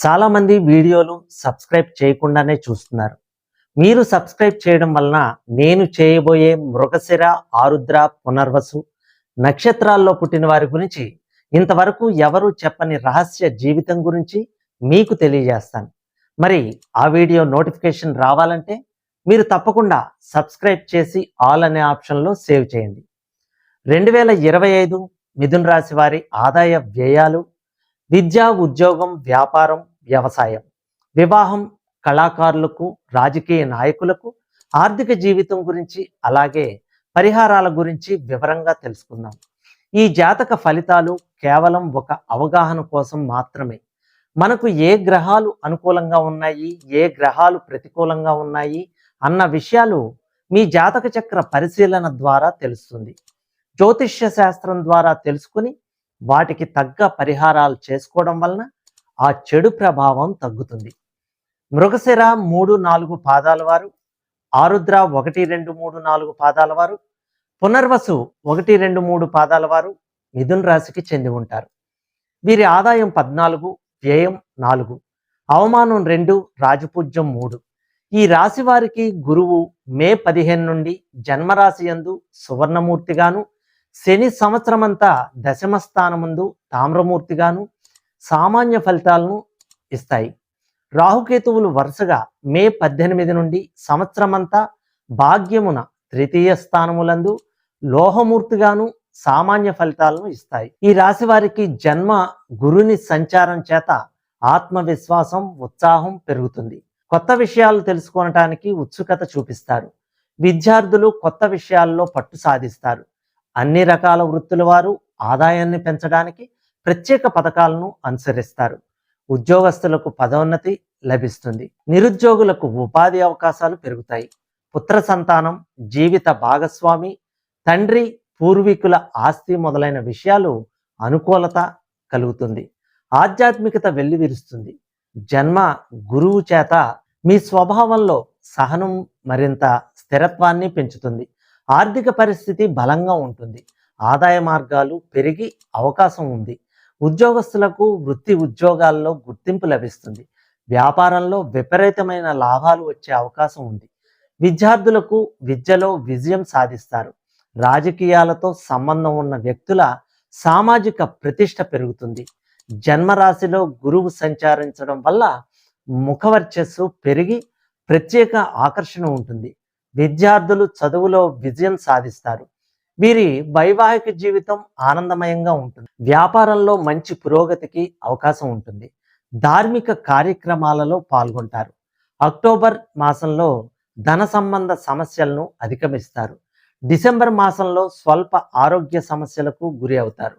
చాలామంది వీడియోలు సబ్స్క్రైబ్ చేయకుండానే చూస్తున్నారు. మీరు సబ్స్క్రైబ్ చేయడం వలన నేను చేయబోయే మృగశిర, ఆరుద్ర, పునర్వసు నక్షత్రాల్లో పుట్టిన వారి గురించి ఇంతవరకు ఎవరు చెప్పని రహస్య జీవితం గురించి మీకు తెలియజేస్తాను. మరి ఆ వీడియో నోటిఫికేషన్ రావాలంటే మీరు తప్పకుండా సబ్స్క్రైబ్ చేసి ఆల్ అనే ఆప్షన్లో సేవ్ చేయండి. 2025 మిథున రాశి వారి ఆదాయ వ్యయాలు, విద్య, ఉద్యోగం, వ్యాపారం, వ్యవసాయం, వివాహం, కళాకారులకు, రాజకీయ నాయకులకు, ఆర్థిక జీవితం గురించి, అలాగే పరిహారాల గురించి వివరంగా తెలుసుకుందాం. ఈ జాతక ఫలితాలు కేవలం ఒక అవగాహన కోసం మాత్రమే. మనకు ఏ గ్రహాలు అనుకూలంగా ఉన్నాయి, ఏ గ్రహాలు ప్రతికూలంగా ఉన్నాయి అన్న విషయాలు మీ జాతక చక్ర పరిశీలన ద్వారా తెలుస్తుంది. జ్యోతిష్య శాస్త్రం ద్వారా తెలుసుకుని వాటికి తగ్గ పరిహారాలు చేసుకోవడం వలన ఆ చెడు ప్రభావం తగ్గుతుంది. మృగశిర 3-4 పాదాల వారు, ఆరుద్ర 1-2-3-4 పాదాల వారు, పునర్వసు 1-2-3 పాదాల వారు మిథున రాశికి చెంది ఉంటారు. వీరి ఆదాయం 14, వ్యయం 4, అవమానం 2, రాజపూజ్యం 3. ఈ రాశి వారికి గురువు మే 15 నుండి జన్మరాశి యందు సువర్ణమూర్తిగాను, శని సంవత్సరమంతా దశమ స్థానముందు తామ్రమూర్తిగాను సామాన్య ఫలితాలను ఇస్తాయి. రాహుకేతువులు వరుసగా మే 18 నుండి సంవత్సరమంతా భాగ్యమున తృతీయ స్థానములందు లోహమూర్తిగాను సామాన్య ఫలితాలను ఇస్తాయి. ఈ రాశి వారికి జన్మ గురుని సంచారం చేత ఆత్మవిశ్వాసం, ఉత్సాహం పెరుగుతుంది. కొత్త విషయాలు తెలుసుకోవటానికి ఉత్సుకత చూపిస్తారు. విద్యార్థులు కొత్త విషయాల్లో పట్టు సాధిస్తారు. అన్ని రకాల వృత్తుల వారు ఆదాయాన్ని పెంచడానికి ప్రత్యేక పథకాలను అనుసరిస్తారు. ఉద్యోగస్తులకు పదోన్నతి లభిస్తుంది. నిరుద్యోగులకు ఉపాధి అవకాశాలు పెరుగుతాయి. పుత్ర సంతానం, జీవిత భాగస్వామి, తండ్రి, పూర్వీకుల ఆస్తి మొదలైన విషయాలు అనుకూలత కలుగుతుంది. ఆధ్యాత్మికత వెల్లివిరుస్తుంది. జన్మ గురువు చేత మీ స్వభావంలో సహనం మరింత స్థిరత్వాన్ని పెంచుతుంది. ఆర్థిక పరిస్థితి బలంగా ఉంటుంది. ఆదాయ మార్గాలు పెరిగి అవకాశం ఉంది. ఉద్యోగస్తులకు వృత్తి ఉద్యోగాల్లో గుర్తింపు లభిస్తుంది. వ్యాపారంలో విపరీతమైన లాభాలు వచ్చే అవకాశం ఉంది. విద్యార్థులకు విద్యలో విజయం సాధిస్తారు. రాజకీయాలతో సంబంధం ఉన్న వ్యక్తుల సామాజిక ప్రతిష్ట పెరుగుతుంది. జన్మరాశిలో గురువు సంచరించడం వల్ల ముఖవర్చస్సు పెరిగి ప్రత్యేక ఆకర్షణ ఉంటుంది. విద్యార్థులు చదువులో విజయం సాధిస్తారు. వీరి వైవాహిక జీవితం ఆనందమయంగా ఉంటుంది. వ్యాపారంలో మంచి పురోగతికి అవకాశం ఉంటుంది. ధార్మిక కార్యక్రమాలలో పాల్గొంటారు. అక్టోబర్ మాసంలో ధన సంబంధ సమస్యలను అధిగమిస్తారు. డిసెంబర్ మాసంలో స్వల్ప ఆరోగ్య సమస్యలకు గురి అవుతారు.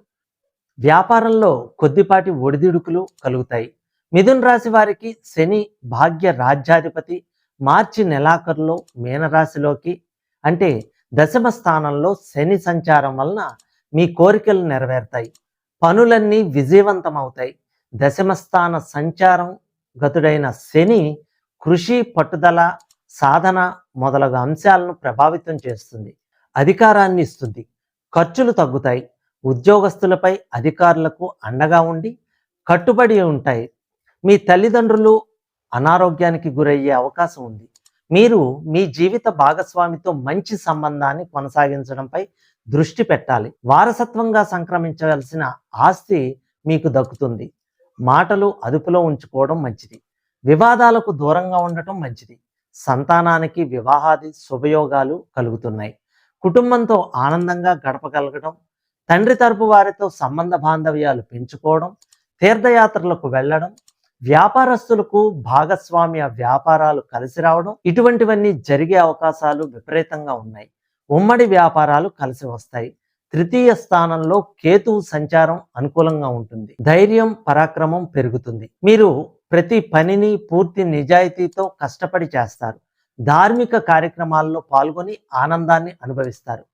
వ్యాపారంలో కొద్దిపాటి ఒడిదుడుకులు కలుగుతాయి. మిథున రాశి వారికి శని భాగ్య రాజ్యాధిపతి మార్చి నెలాఖరులో మీనరాశిలోకి అంటే దశమ స్థానంలో శని సంచారం వలన మీ కోరికలు నెరవేరుతాయి. పనులన్నీ విజయవంతం అవుతాయి. దశమ స్థాన సంచారం గతుడైన శని కృషి, పట్టుదల, సాధన మొదలగు అంశాలను ప్రభావితం చేస్తుంది. అధికారాన్ని ఇస్తుంది. ఖర్చులు తగ్గుతాయి. ఉద్యోగస్తులపై అధికారులకు అండగా ఉండి కట్టుబడి ఉంటాయి. మీ తల్లిదండ్రులు అనారోగ్యానికి గురయ్యే అవకాశం ఉంది. మీరు మీ జీవిత భాగస్వామితో మంచి సంబంధాన్ని కొనసాగించడంపై దృష్టి పెట్టాలి. వారసత్వంగా సంక్రమించవలసిన ఆస్తి మీకు దక్కుతుంది. మాటలు అదుపులో ఉంచుకోవడం మంచిది. వివాదాలకు దూరంగా ఉండటం మంచిది. సంతానానికి వివాహాది శుభయోగాలు కలుగుతున్నాయి. కుటుంబంతో ఆనందంగా గడపగలగడం, తండ్రి తరపు వారితో సంబంధ బాంధవ్యాలు పెంచుకోవడం, తీర్థయాత్రలకు వెళ్ళడం, వ్యాపారస్తులకు భాగస్వామ్య వ్యాపారాలు కలిసి రావడం, ఇటువంటివన్నీ జరిగే అవకాశాలు విపరీతంగా ఉన్నాయి. ఉమ్మడి వ్యాపారాలు కలిసి వస్తాయి. తృతీయ స్థానంలో కేతువు సంచారం అనుకూలంగా ఉంటుంది. ధైర్యం, పరాక్రమం పెరుగుతుంది. మీరు ప్రతి పనిని పూర్తి నిజాయితీతో కష్టపడి చేస్తారు. ధార్మిక కార్యక్రమాల్లో పాల్గొని ఆనందాన్ని అనుభవిస్తారు.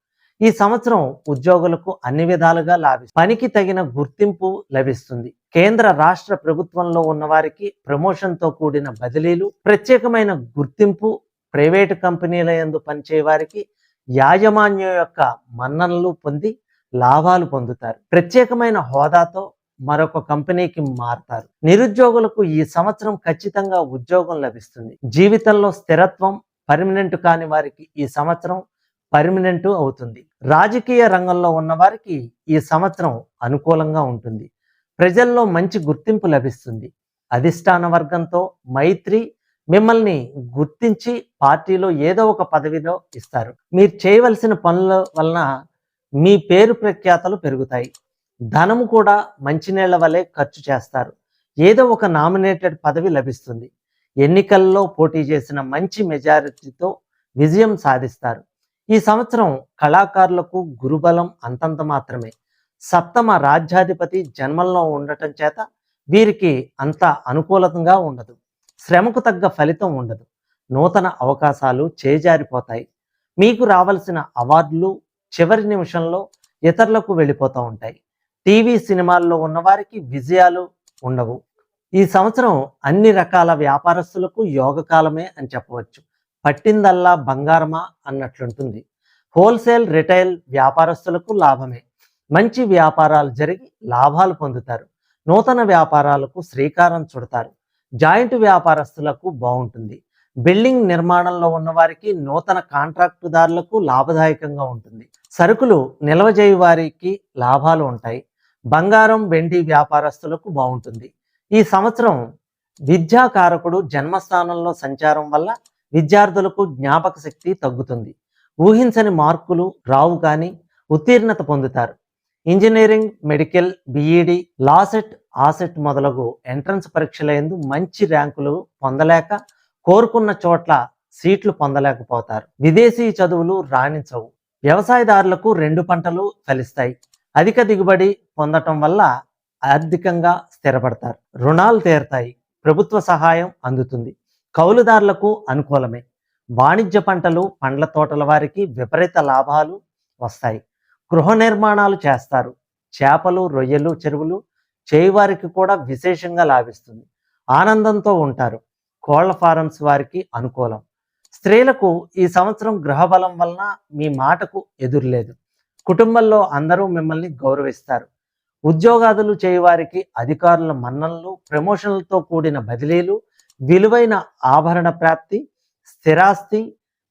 ఈ సంవత్సరం ఉద్యోగులకు అన్ని విధాలుగా పనికి తగిన గుర్తింపు లభిస్తుంది. కేంద్ర రాష్ట్ర ప్రభుత్వంలో ఉన్నవారికి ప్రమోషన్తో కూడిన బదిలీలు, ప్రత్యేకమైన గుర్తింపు, ప్రైవేటు కంపెనీల యందు పనిచేయ వారికి యాజమాన్యం యొక్క మన్ననలు పొంది లాభాలు పొందుతారు. ప్రత్యేకమైన హోదాతో మరొక కంపెనీకి మారతారు. నిరుద్యోగులకు ఈ సంవత్సరం ఖచ్చితంగా ఉద్యోగం లభిస్తుంది. జీవితంలో స్థిరత్వం పర్మనెంట్ కాని వారికి ఈ సంవత్సరం పర్మనెంట్ అవుతుంది. రాజకీయ రంగంలో ఉన్న వారికి ఈ సంవత్సరం అనుకూలంగా ఉంటుంది. ప్రజల్లో మంచి గుర్తింపు లభిస్తుంది. అధిష్టాన వర్గంతో మైత్రి మిమ్మల్ని గుర్తించి పార్టీలో ఏదో ఒక పదవిలో ఇస్తారు. మీరు చేయవలసిన పనుల వలన మీ పేరు ప్రఖ్యాతలు పెరుగుతాయి. ధనము కూడా మంచినీళ్ల వలె ఖర్చు చేస్తారు. ఏదో ఒక నామినేటెడ్ పదవి లభిస్తుంది. ఎన్నికల్లో పోటీ చేసిన మంచి మెజారిటీతో విజయం సాధిస్తారు. ఈ సంవత్సరం కళాకారులకు గురుబలం అంతంత మాత్రమే. సప్తమ రాజ్యాధిపతి జన్మంలో ఉండటం చేత వీరికి అంత అనుకూలంగా ఉండదు. శ్రమకు తగ్గ ఫలితం ఉండదు. నూతన అవకాశాలు చేజారిపోతాయి. మీకు రావాల్సిన అవార్డులు చివరి నిమిషంలో ఇతరులకు వెళ్ళిపోతూ ఉంటాయి. టీవీ సినిమాల్లో ఉన్నవారికి విజయాలు ఉండవు. ఈ సంవత్సరం అన్ని రకాల వ్యాపారస్తులకు యోగకాలమే అని చెప్పవచ్చు. పట్టిందల్లా బంగారమా అన్నట్లుంటుంది. హోల్సేల్ రిటైల్ వ్యాపారస్తులకు లాభమే. మంచి వ్యాపారాలు జరిగి లాభాలు పొందుతారు. నూతన వ్యాపారాలకు శ్రీకారం చుడతారు. జాయింట్ వ్యాపారస్తులకు బాగుంటుంది. బిల్డింగ్ నిర్మాణంలో ఉన్నవారికి నూతన కాంట్రాక్టుదారులకు లాభదాయకంగా ఉంటుంది. సరుకులు నిల్వ చేయు వారికి లాభాలు ఉంటాయి. బంగారం వెండి వ్యాపారస్తులకు బాగుంటుంది. ఈ సంవత్సరం విద్యాకారకుడు జన్మస్థానంలో సంచారం వల్ల విద్యార్థులకు జ్ఞాపక శక్తి తగ్గుతుంది. ఊహించని మార్కులు రావు కానీ ఉత్తీర్ణత పొందుతారు. Engineering, medical, BEd, LAWCET, AUCET మొదలగు ఎంట్రన్స్ పరీక్షల యందు మంచి ర్యాంకులు పొందలేక కోరుకున్న చోట్ల సీట్లు పొందలేకపోతారు. విదేశీ చదువులు రాణించవు. వ్యవసాయదారులకు 2 పంటలు ఫలిస్తాయి. అధిక దిగుబడి పొందటం వల్ల ఆర్థికంగా స్థిరపడతారు. రుణాలు తీరతాయి. ప్రభుత్వ సహాయం అందుతుంది. కౌలుదారులకు అనుకూలమే. వాణిజ్య పంటలు, పండ్ల తోటల వారికి విపరీత లాభాలు వస్తాయి. గృహ నిర్మాణాలు చేస్తారు. చేపలు, రొయ్యలు చెరువులు చేయువారికి కూడా విశేషంగా లాభిస్తుంది. ఆనందంతో ఉంటారు. కోళ్ల ఫారమ్స్ వారికి అనుకూలం. స్త్రీలకు ఈ సంవత్సరం గృహబలం వలన మీ మాటకు ఎదురులేదు. కుటుంబంలో అందరూ మిమ్మల్ని గౌరవిస్తారు. ఉద్యోగాదులు చేయువారికి అధికారుల మన్ననలు, ప్రమోషన్లతో కూడిన బదిలీలు, విలువైన ఆభరణ ప్రాప్తి, స్థిరాస్తి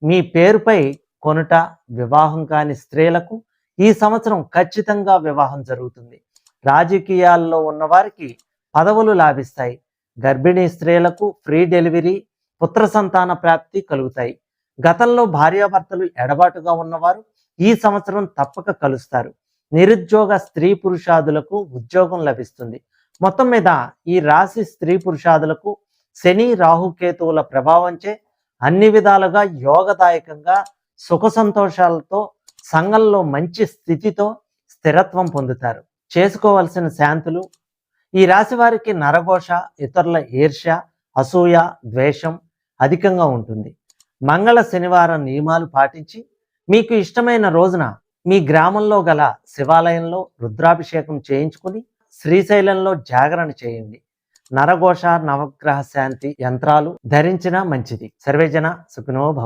మీ పేరుపై కొనుట. వివాహం కాని స్త్రీలకు ఈ సంవత్సరం ఖచ్చితంగా వివాహం జరుగుతుంది. రాజకీయాల్లో ఉన్నవారికి పదవులు లాభిస్తాయి. గర్భిణీ స్త్రీలకు ఫ్రీ డెలివరీ, పుత్ర సంతాన ప్రాప్తి కలుగుతాయి. గతంలో భార్యాభర్తలు ఎడబాటుగా ఉన్నవారు ఈ సంవత్సరం తప్పక కలుస్తారు. నిరుద్యోగ స్త్రీ పురుషాదులకు ఉద్యోగం లభిస్తుంది. మొత్తం మీద ఈ రాశి స్త్రీ పురుషాదులకు శని, రాహుకేతువుల ప్రభావంచే అన్ని విధాలుగా యోగదాయకంగా సుఖ సంతోషాలతో సంఘంలో మంచి స్థితితో స్థిరత్వం పొందుతారు. చేసుకోవలసిన శాంతులు: ఈ రాశి వారికి నరఘోష, ఇతరుల ఈర్ష్య, అసూయ, ద్వేషం అధికంగా ఉంటుంది. మంగళ శనివారం నియమాలు పాటించి మీకు ఇష్టమైన రోజున మీ గ్రామంలో గల శివాలయంలో రుద్రాభిషేకం చేయించుకుని శ్రీశైలంలో జాగరణ చేయండి. నరఘోష, నవగ్రహ శాంతి యంత్రాలు ధరించినా మంచిది. సర్వేజన సుఖినో భవంతు.